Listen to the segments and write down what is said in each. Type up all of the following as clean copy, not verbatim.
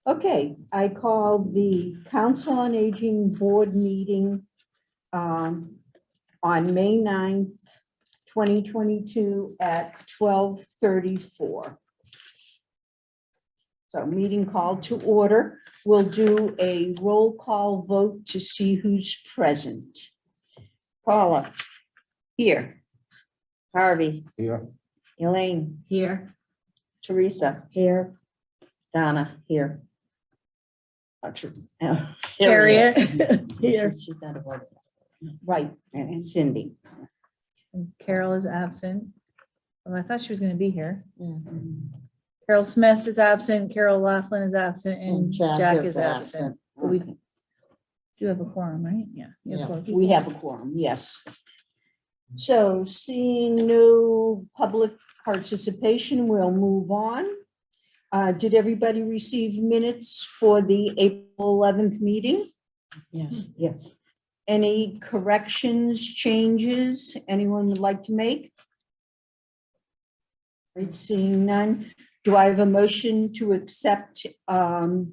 Okay, I call the Council on Aging Board meeting on May 9th, 2022 at 12:34. So meeting called to order. We'll do a roll call vote to see who's present. Paula. Here. Harvey. Here. Elaine. Here. Teresa. Here. Donna. Here. Harriet. Here. She's not a voter. Right, and Cindy. And Carol is absent. Oh, I thought she was gonna be here. Carol Smith is absent, Carol Laughlin is absent, and Jack is absent. But we Okay. do have a quorum, right? Yeah. you have four people. We have a quorum, yes. So seeing no public participation, we'll move on. Did everybody receive minutes for the April 11th meeting? Yes. Yes. Any corrections, changes anyone would like to make? Right, seeing none. Do I have a motion to accept April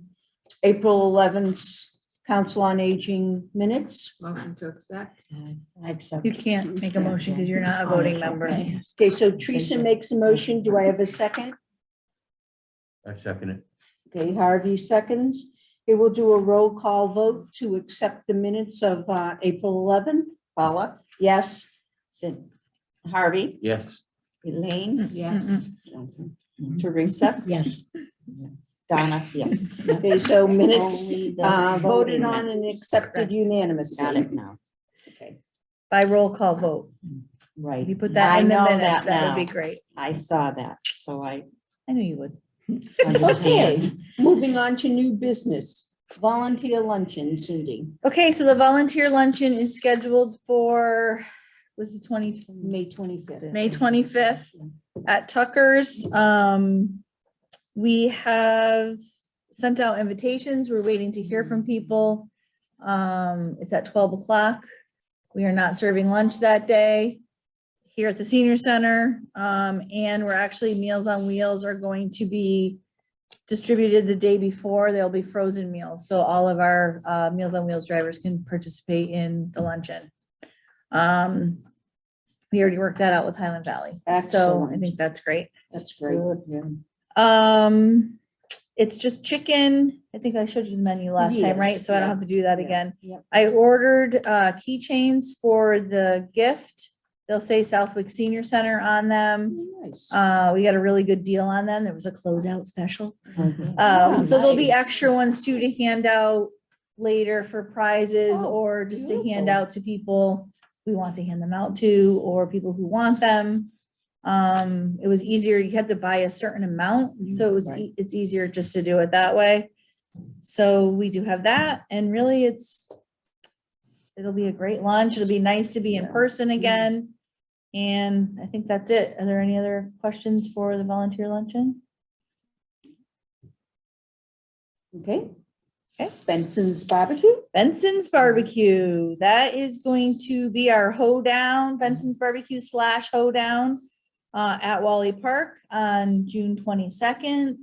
11th Council on Aging minutes? Motion to accept. You can't make a motion because you're not a voting member. Okay, so Teresa makes a motion. Do I have a second? I second it. Okay, Harvey seconds. Okay, we'll do a roll call vote to accept the minutes of April 11th. Paula? Yes. Sid? Harvey? Yes. Elaine? Yes. Teresa? Yes. Donna? Yes. Okay, so minutes voted on and accepted unanimously. Got it now. Okay, By roll call vote. right. If you put that in the I know minutes, that that would be now. great. I saw that, so I I knew you would. Okay, understand. moving on to new business. Volunteer luncheon, Cindy. Okay, so the volunteer luncheon is scheduled for, was the May 25th. May 25th at Tucker's. We have sent out invitations. We're waiting to hear from people. It's at 12 o'clock. We are not serving lunch that day here at the senior center. And we're actually, Meals on Wheels are going to be distributed the day before. They'll be frozen meals. So all of our Meals on Wheels drivers can participate in the luncheon. We already worked that out with Highland Valley. So I Excellent. think that's great. That's great. It's just chicken. I think I showed you the menu last time, right? Yes, So I don't yeah, have to do that yeah, again. yep. I ordered keychains for the gift. They'll say Southwick Senior Center on them. Nice. We got a really good deal on them. There was a closeout special. Oh, So there'll be nice. extra ones too to hand out later for prizes Oh, or just to hand beautiful. out to people we want to hand them out to, or people who want them. It was easier, you had to buy a certain amount, so it was, Right. it's easier just to do it that way. So we do have that, and really it'll be a great lunch. It'll be nice to be in person again. And I think that's it. Are there any other questions for the volunteer luncheon? Okay. Okay. Benson's Barbecue. Benson's Barbecue, that is going to be our hoedown, Benson's Barbecue / hoedown at Wally Park on June 22nd.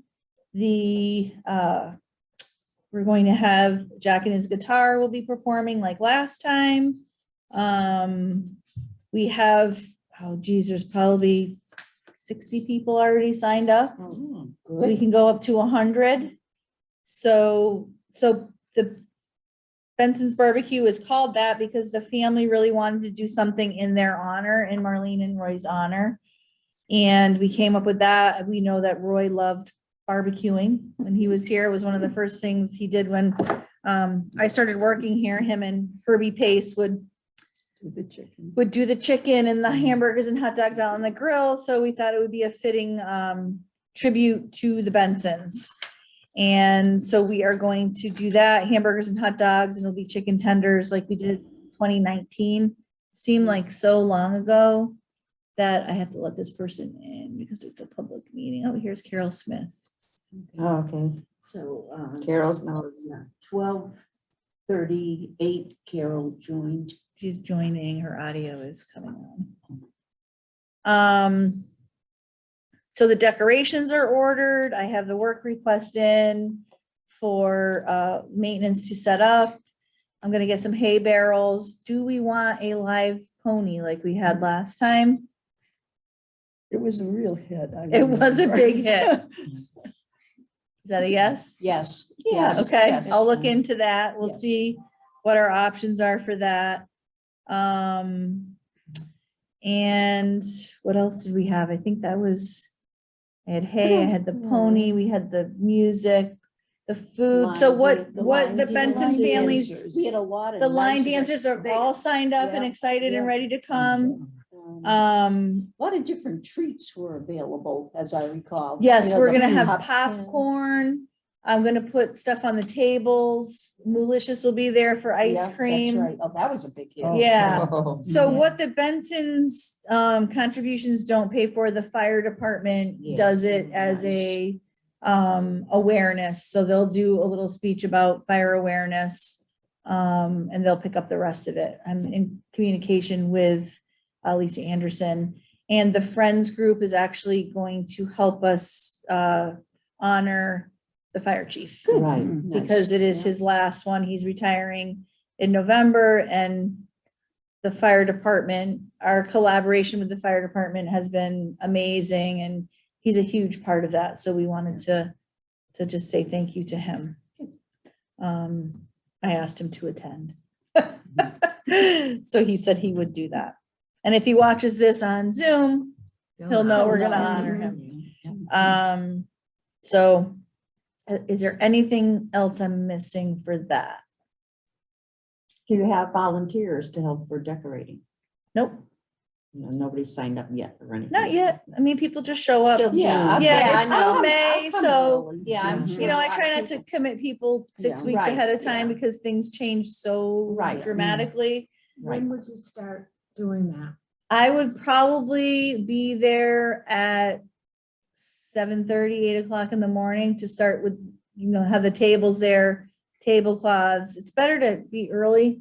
We're going to have Jack and his guitar will be performing like last time. We have, oh geez, there's probably 60 people already signed up. We can go up to 100. So the Benson's Barbecue is called that because the family really wanted to do something in their honor, in Marlene and Roy's honor. And we came up with that. We know that Roy loved barbecuing when he was here. It was one of the first things he did when I started working here. Him and Herbie Pace would do the chicken and the hamburgers and hot dogs out on the grill. So we thought it would be a fitting tribute to the Bensons. And so we are going to do that, hamburgers and hot dogs, and it'll be chicken tenders like we did 2019. Seemed like so long ago that I have to let this person in because it's a public meeting. Oh, here's Carol Smith. Okay. So. Carol's now. 12:38, Carol joined. She's joining, her audio is coming on. So the decorations are ordered. I have the work request in for maintenance to set up. I'm gonna get some hay barrels. Do we want a live pony like we had last time? It was a real hit. I It was a remember. big hit. Is that a yes? Yes. Yes. Okay, yes. I'll look into that. We'll Yes. see what our options are for that. And what else did we have? I think that was, I had hay, I had the pony, we had the music, the food. So what the Benson families, dancers. We had a lot of. the line nice- dancers are they- all signed up and Yeah, excited and yeah. ready to come. Um, A lot of different treats were available, as I recall. Yes, You know, we're the gonna have popcorn. popcorn. I'm gonna put stuff on the tables. Moolicious will be there for Yeah, ice that's cream. right. Oh, that was a big hit. Yeah. So Yeah. what the Benson's contributions don't pay for, the fire department Yes. does it as a awareness. So they'll do a little speech about fire awareness. And they'll pick up the rest of it. I'm in communication with Lisa Anderson. And the Friends group is actually going to help us honor the fire chief. Right. Because it is his last one. He's retiring in November, and the fire department, our collaboration with the fire department has been amazing, and he's a huge part of that. So we wanted to just say thank you to him. I asked him to attend. So he said he would do that. And if he watches this on Zoom, he'll know we're gonna honor him. So is there anything else I'm missing for that? Do you have volunteers to help for decorating? Nope, No, nobody signed up yet or anything? not yet. I mean, people just show up. Still Yeah, June. Yeah, it's I still know. May, so, Yeah, I'm Mhm. you know, I sure a try lot not of to people- commit people 6 Yeah. weeks Right, ahead of time yeah. because things change so Right. dramatically. Right. When would you start doing that? I would probably be there at 7:30, 8 o'clock in the morning to start with, have the tables there, tablecloths. It's better to be early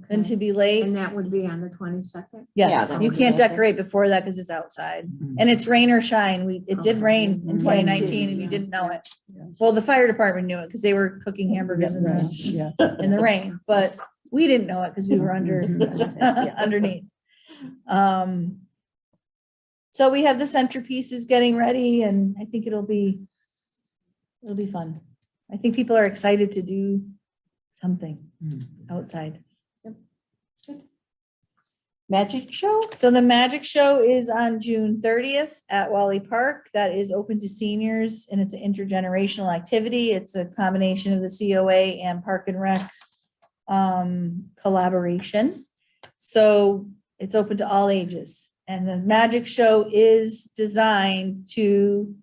than Okay, to be late. and that would be on the 22nd? Yes, that you would be can't okay. decorate before that because it's outside. And it's rain or shine. It did Okay. rain in Mhm. 2019 and you Yeah. didn't know it. Yeah. Well, the fire department knew it because they were cooking hamburgers in Right, the, yeah. in the rain, but we didn't know it because we were underneath. So we have the centerpieces getting ready and I think it'll be fun. I think people are excited to do something outside. Magic show? So the magic show is on June 30th at Wally Park. That is open to seniors and it's an intergenerational activity. It's a combination of the COA and Park and Rec collaboration. So it's open to all ages. And the magic show is designed to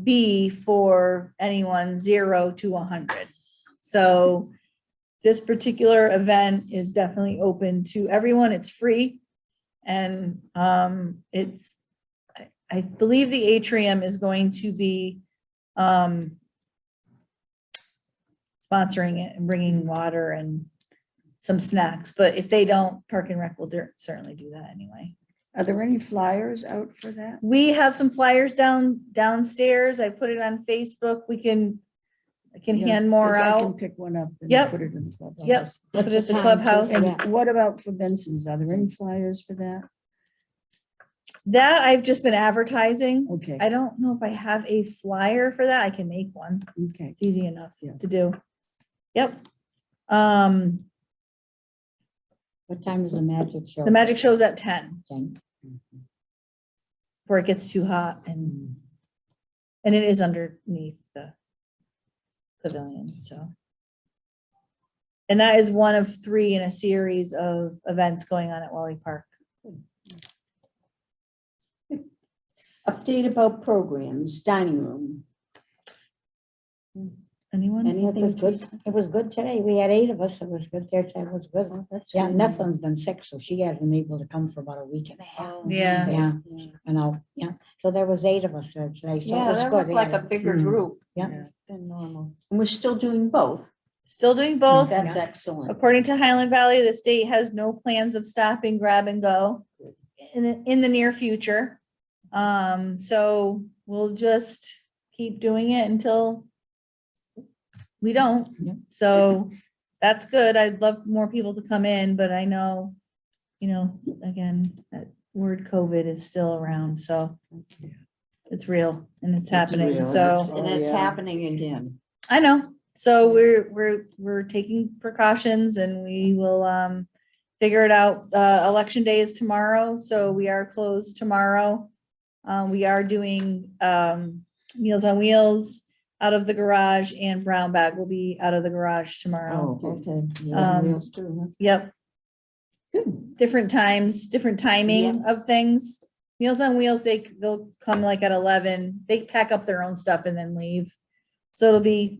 be for anyone 0 to 100. So this particular event is definitely open to everyone. It's free. And it's, I believe the atrium is going to be sponsoring it and bringing water and some snacks. But if they don't, Park and Rec will certainly do that anyway. Are there any flyers out for that? We have some flyers downstairs. I put it on Facebook. I can Yeah, hand more 'cause I can out. pick one up and Yep. put it in the clubhouse. Yep. Put it at the time, clubhouse. too? And what about for Benson's? Are there any flyers for that? That I've just been advertising. Okay, I don't know if I have a flyer for that. I can make one. okay. It's easy enough Yeah. to do. Yep. What time is the magic show? The magic show's at 10 10. before it gets too hot and it is underneath the pavilion, so. And that is one of 3 in a series of events going on at Wally Park. Update about programs, dining room. Anyone? It was Anything? good. Teresa? It was good today. We had 8 of us. It was good there. It was good. That's Yeah, good. Nethlin's been sick, so she hasn't been able to come for about a week and a half. Oh, Yeah. Yeah, yeah. and yeah. So there was 8 of us there today. So it Yeah, was that good. looked We like had a bigger Mm. group Yeah. than normal. And we're still doing both. Still doing both. That's excellent. According to Highland Valley, the state has no plans of stopping grab and go in the near future. So we'll just keep doing it until we don't. Yeah. So that's good. I'd love more people to come in, but I know, again, that word COVID is still around, so it's real and it's happening. real, So And it's happening again. I know. So we're taking precautions and we will figure it out. Election day is tomorrow, so we are closed tomorrow. We are doing Meals on Wheels out of the garage, and Brown Bag will be out of the garage tomorrow. Oh, okay. Um, Yep, Good. different times, different timing of things. Meals on Wheels, they'll come like at 11. They pack up their own stuff and then leave. So it'll be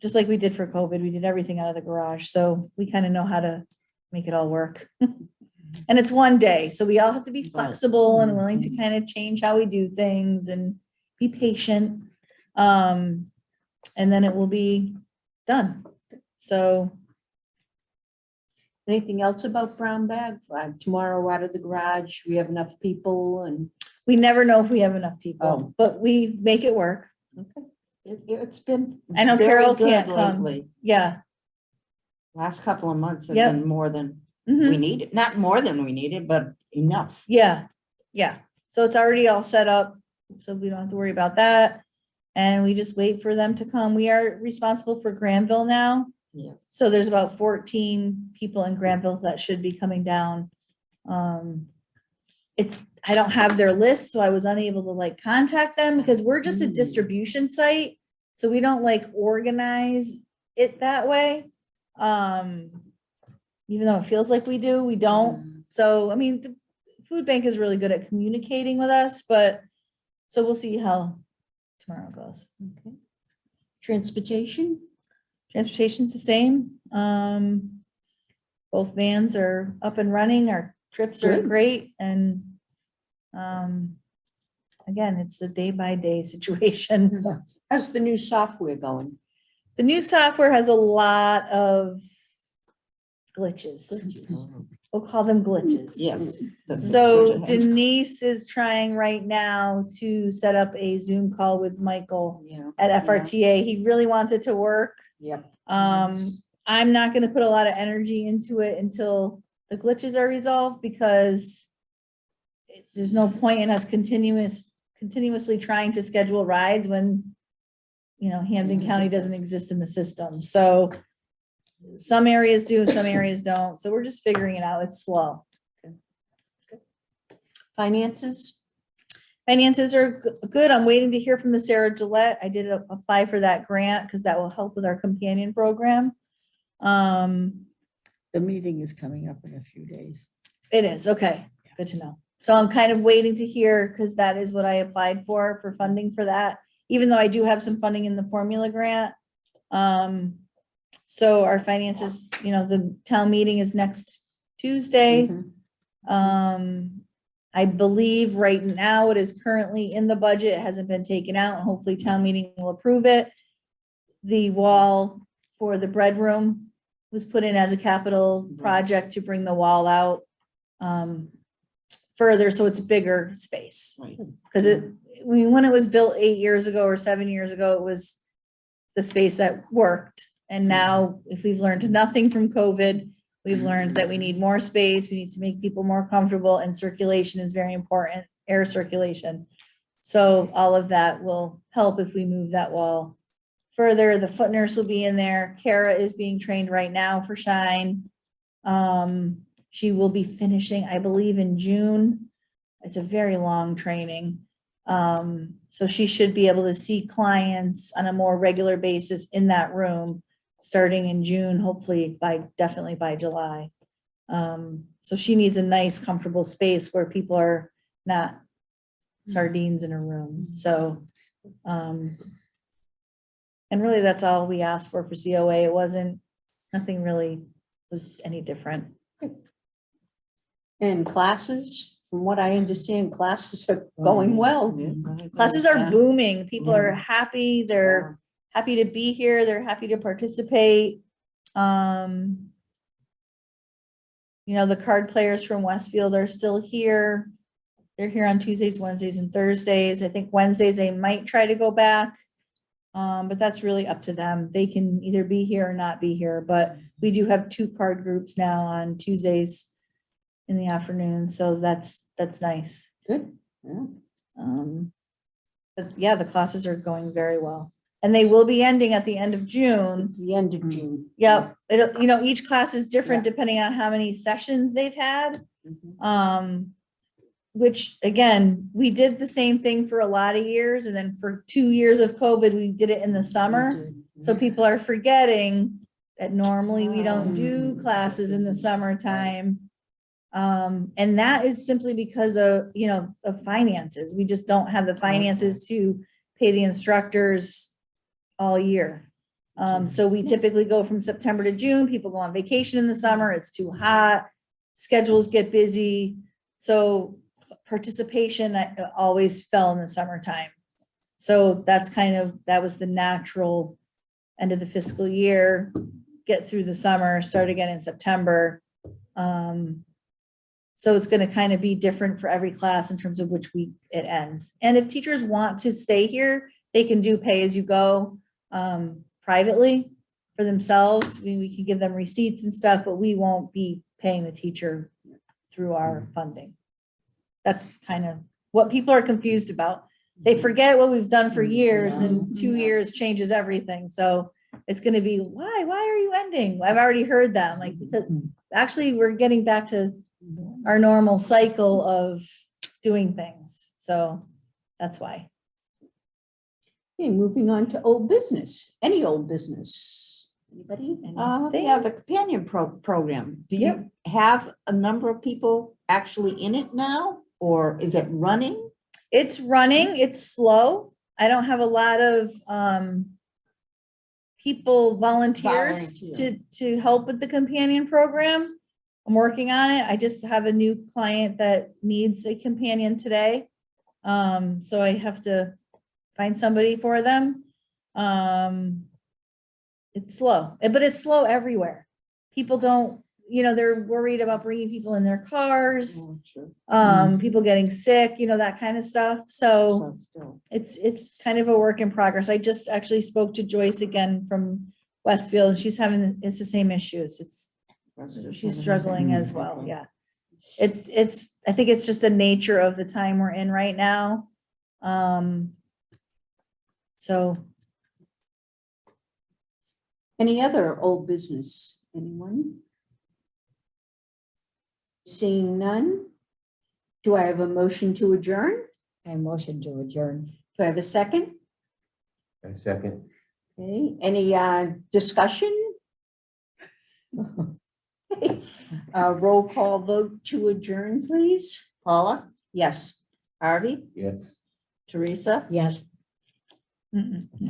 just like we did for COVID. We did everything out of the garage. So we kind of know how to make it all work. And it's one day, so we all have to be flexible and willing to kind of change how we do things and be patient. And then it will be done. So Anything else about Brown Bag? Tomorrow out of the garage, we have enough people and, we never know if we have enough people, Oh. but we make it work. It's been. I know very Carol good can't come. lately. Yeah. Last couple of months have Yep. been more than Mhm. we needed, not more than we needed, but enough. Yeah, yeah. So it's already all set up, so we don't have to worry about that. And we just wait for them to come. We are responsible for Granville now. Yes. So there's about 14 people in Granville that should be coming down. I don't have their list, so I was unable to like contact them because we're just a distribution site. So we don't like organize it that way. Even though it feels like we do, we don't. So, I mean, the food bank is really good at communicating with us, but so we'll see how tomorrow goes. okay. Transportation? Transportation's the same. Both vans are up and running. Our trips are Good. great and again, it's a day by day situation. How's the new software going? The new software has a lot of glitches. We'll call them glitches. Yes. So Denise is trying right now to set up a Zoom call with Michael Yeah. at FRTA. He really wants it to work. Yep. I'm not gonna put a lot of energy into it until the glitches are resolved because there's no point in us continuously trying to schedule rides when, Hampden County doesn't exist in the system. So some areas do, some areas don't. So we're just figuring it out. It's slow. Finances? Finances are good. I'm waiting to hear from the Sarah Gillette. I did apply for that grant because that will help with our companion program. The meeting is coming up in a few days. It is, okay, good to know. So I'm kind of waiting to hear, because that is what I applied for funding for that, even though I do have some funding in the formula grant. So our finances, the town meeting is next Tuesday. I believe right now it is currently in the budget, it hasn't been taken out, and hopefully town meeting will approve it. The wall for the bread room was put in as a capital project to bring the wall out further, so it's bigger space. Right. Because when it was built 8 years ago or 7 years ago, it was the space that worked. And now, if we've learned nothing from COVID, we've learned that we need more space, we need to make people more comfortable, and circulation is very important, air circulation. So all of that will help if we move that wall further. The foot nurse will be in there. Kara is being trained right now for Shine. She will be finishing, I believe, in June. It's a very long training. So she should be able to see clients on a more regular basis in that room, starting in June, hopefully definitely by July. So she needs a nice, comfortable space where people are not sardines in a room. So, and really that's all we asked for COA. It wasn't, nothing really was any different. And classes, from what I understand, classes are going well. Classes are booming. People are happy. They're happy to be here. They're happy to participate. The card players from Westfield are still here. They're here on Tuesdays, Wednesdays, and Thursdays. I think Wednesdays they might try to go back. But that's really up to them. They can either be here or not be here, but we do have 2 card groups now on Tuesdays in the afternoon, so that's nice. Good. Yeah. But yeah, the classes are going very well. And they will be ending at the end of June. It's the end of June. Yep, each class is different depending on how many sessions they've had. Mhm. Which again, we did the same thing for a lot of years, and then for 2 years of COVID, we did it in the summer. So people are forgetting that normally we don't do classes in the summertime. And that is simply because of finances. We just don't have the finances to pay the instructors all year. So we typically go from September to June. People go on vacation in the summer. It's too hot. Schedules get busy. So participation always fell in the summertime. So that was the natural end of the fiscal year, get through the summer, start again in September. So it's going to kind of be different for every class in terms of which week it ends. And if teachers want to stay here, they can do pay as you go privately for themselves. We can give them receipts and stuff, but we won't be paying the teacher through our funding. That's kind of what people are confused about. They forget what we've done for years, and 2 years changes everything. So it's going to be, why are you ending? I've already heard that. Like, because actually we're getting back to our normal cycle of doing things. So that's why. Okay, moving on to old business. Any old business? Anybody? Yeah, the companion program. Do you have a number of people actually in it now, or is it running? It's running, it's slow. I don't have a lot of people, volunteers to help with the companion program. I'm working on it. I just have a new client that needs a companion today. So I have to find somebody for them. It's slow, but it's slow everywhere. People don't, they're worried about bringing people in their cars, people getting sick, that kind of stuff. So it's kind of a work in progress. I just actually spoke to Joyce again from Westfield, and it's the same issues. She's struggling as well. Yeah. I think it's just the nature of the time we're in right now. So. Any other old business? Anyone? Seeing none. Do I have a motion to adjourn? I motion to adjourn. Do I have a second? A second. Okay, any discussion? Roll call vote to adjourn, please. Paula? Yes. Harvey? Yes. Teresa? Yes.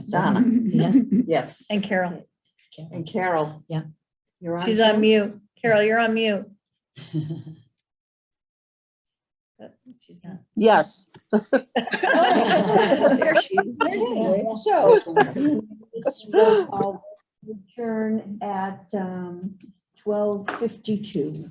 Donna? Yeah. Yes. And Carol, And Carol? Yeah. You're on. she's too? on mute. Carol, you're on mute. But she's not. Yes. There she is. There's the. So this roll call adjourn at 12:52.